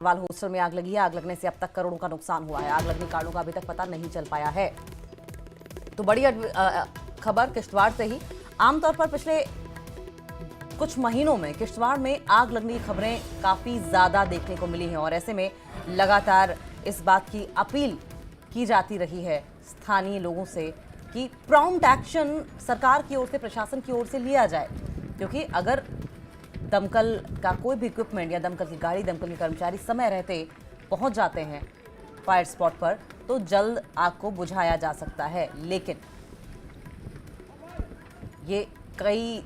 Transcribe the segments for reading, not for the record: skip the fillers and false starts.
वाल हॉस्टल में आग लगी है। आग लगने से अब तक करोड़ों का नुकसान हुआ है। आग लगने के कारणों का अभी तक पता नहीं चल पाया है। तो बड़ी खबर किश्तवाड़ से ही। आमतौर पर पिछले कुछ महीनों में किश्तवाड़ में आग लगने की खबरें काफी ज्यादा देखने को मिली हैं और ऐसे में लगातार इस बात की अपील की जाती रही है स्थानीय लोगों से कि प्रॉम्प्ट एक्शन सरकार की ओर से, प्रशासन की ओर से लिया जाए, क्योंकि अगर दमकल का कोई भी इक्विपमेंट या दमकल की गाड़ी, दमकल के कर्मचारी समय रहते पहुंच जाते हैं फायर स्पॉट पर तो जल्द आग को बुझाया जा सकता है। लेकिन ये कई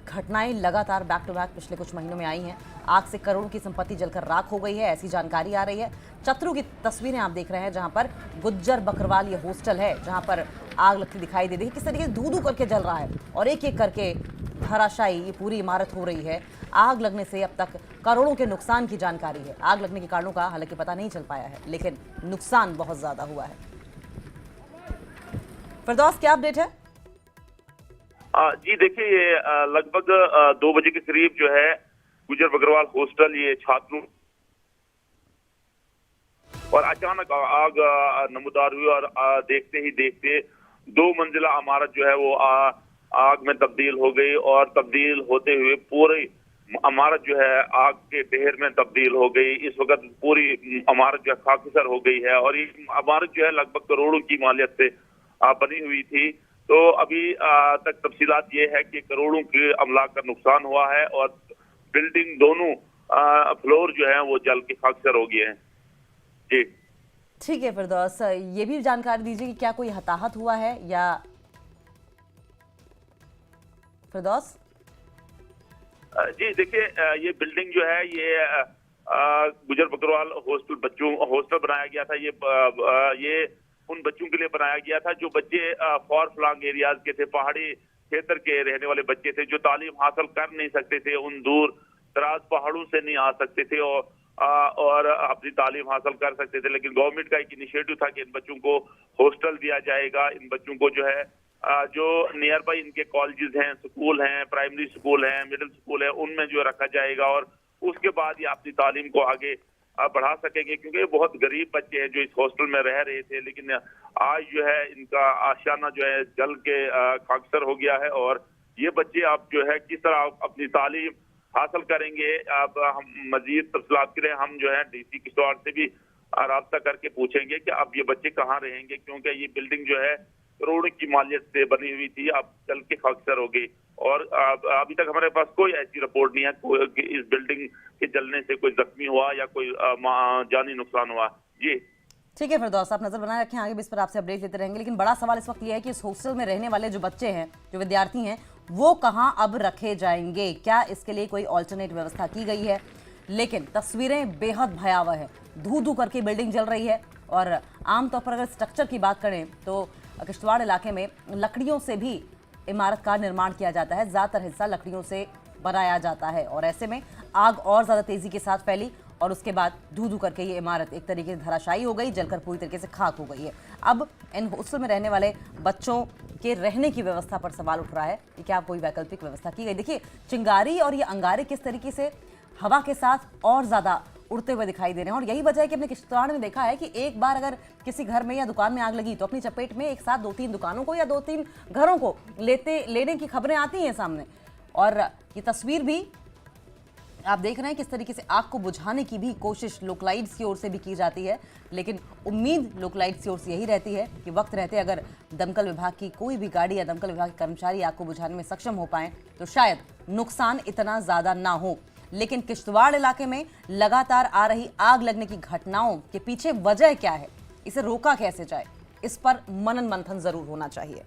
घटनाएं लगातार बैक टू बैक पिछले कुछ महीनों में आई हैं। आग से करोड़ों की संपत्ति जलकर राख हो गई है, ऐसी जानकारी आ रही है। चतरू की तस्वीरें आप देख रहे हैं जहां पर गुज्जर बकरवाल ये हॉस्टल है जहां पर आग लगती दिखाई दे रही है। किस तरीके से धू-धू करके जल रहा है और एक एक करके धराशायी ये पूरी इमारत हो रही है। आग लगने से अब तक करोड़ों के नुकसान की जानकारी है। आग लगने के कारणों का हालांकि पता नहीं चल पाया है, लेकिन नुकसान बहुत ज्यादा हुआ है। फिरदौस, क्या अपडेट है? जी देखिए, ये लगभग 2 बजे के करीब जो है गुज्जर बकरवाल हॉस्टल ये छात्रों और अचानक आग नमूदार हुई और देखते ही देखते 2 मंजिला इमारत जो है वो आग में तब्दील हो गई और तब्दील होते हुए पूरी इमारत जो है आग के ढेर में तब्दील हो गई। इस वक्त पूरी इमारत जो है खाकसर हो गई है और ये इमारत जो है लगभग करोड़ों की मालियत से बनी हुई थी। तो अभी तक तफसीलात ये है कि करोड़ों के अमलाक का नुकसान हुआ है और बिल्डिंग दोनों फ्लोर जो है वो जल के खाकसर हो गए हैं। जी ठीक है फिरदौस, ये भी जानकारी दीजिए कि क्या कोई हताहत हुआ है या फिरदौस? जी देखिए, ये बिल्डिंग जो है ये गुज्जर बकरवाल हॉस्टल बनाया गया था। ये उन बच्चों के लिए बनाया गया था जो बच्चे फॉर फ्लंग एरियाज के थे, पहाड़ी क्षेत्र के रहने वाले बच्चे थे जो तालीम हासिल कर नहीं सकते थे, उन दूर दराज पहाड़ों से नहीं आ सकते थे और अपनी तालीम हासिल कर सकते थे। लेकिन गवर्नमेंट का एक इनिशिएटिव था कि इन बच्चों को हॉस्टल दिया जाएगा। इन बच्चों को जो है जो नियर बाई इनके कॉलेजेस हैं, स्कूल हैं, प्राइमरी स्कूल हैं, मिडिल स्कूल है, उनमें जो रखा जाएगा और उसके बाद ये अपनी तालीम को आगे बढ़ा सकेंगे, क्योंकि बहुत गरीब बच्चे हैं जो इस हॉस्टल में रह रहे थे। लेकिन आज जो है इनका आशियाना जो है जल के खाकसर हो गया है और ये बच्चे अब जो है किस तरह अपनी तालीम हासिल करेंगे। अब हम मजीद तफसीलात के लिए हम जो है डीसी किश्तवाड़ से भी राब्ता करके पूछेंगे कि अब ये बच्चे कहाँ रहेंगे, क्योंकि ये बिल्डिंग जो है करोड़ों की मालियत से बनी हुई थी, अब जल के खाकसर हो गई और अभी तक हमारे पास कोई ऐसी रिपोर्ट नहीं है कि इस बिल्डिंग के जलने से कोई जख्मी हुआ या कोई जानी नुकसान हुआ। जी ठीक है फिरदौस, आप नजर बनाए रखें, आगे भी इस पर आपसे अपडेट लेते रहेंगे। लेकिन बड़ा सवाल इस वक्त यह है कि इस हॉस्टल में रहने वाले जो बच्चे हैं, जो विद्यार्थी हैं, वो कहाँ अब रखे जाएंगे? क्या इसके लिए कोई ऑल्टरनेट व्यवस्था की गई है? लेकिन तस्वीरें बेहद भयावह है। धू धू करके बिल्डिंग जल रही है और आमतौर पर अगर स्ट्रक्चर की बात करें तो किश्तवाड़ इलाके में लकड़ियों से भी इमारत का निर्माण किया जाता है, ज़्यादातर हिस्सा लकड़ियों से बनाया जाता है और ऐसे में आग और ज़्यादा तेज़ी के साथ फैली और उसके बाद धू धू करके ये इमारत एक तरीके से धराशायी हो गई, जलकर पूरी तरीके से खाक हो गई है। अब इन हॉस्टल में रहने वाले बच्चों के रहने की व्यवस्था पर सवाल उठ रहा है कि क्या कोई वैकल्पिक व्यवस्था की गई। देखिए, चिंगारी और ये अंगारे किस तरीके से हवा के साथ और ज़्यादा उड़ते हुए दिखाई दे रहे हैं और यही वजह है कि हमने किश्तवाड़ में देखा है कि एक बार अगर किसी घर में या दुकान में आग लगी तो अपनी चपेट में एक साथ 2-3 दुकानों को या 2-3 घरों को लेने की खबरें आती हैं सामने। और ये तस्वीर भी आप देख रहे हैं किस तरीके से आग को बुझाने की भी कोशिश लोकलाइट्स की ओर से भी की जाती है। लेकिन उम्मीद लोकलाइट्स की ओर से यही रहती है कि वक्त रहते अगर दमकल विभाग की कोई भी गाड़ी या दमकल विभाग के कर्मचारी आग को बुझाने में सक्षम हो पाएं तो शायद नुकसान इतना ज़्यादा ना हो। लेकिन किश्तवाड़ इलाके में लगातार आ रही आग लगने की घटनाओं के पीछे वजह क्या है, इसे रोका कैसे जाए, इस पर मनन मंथन जरूर होना चाहिए।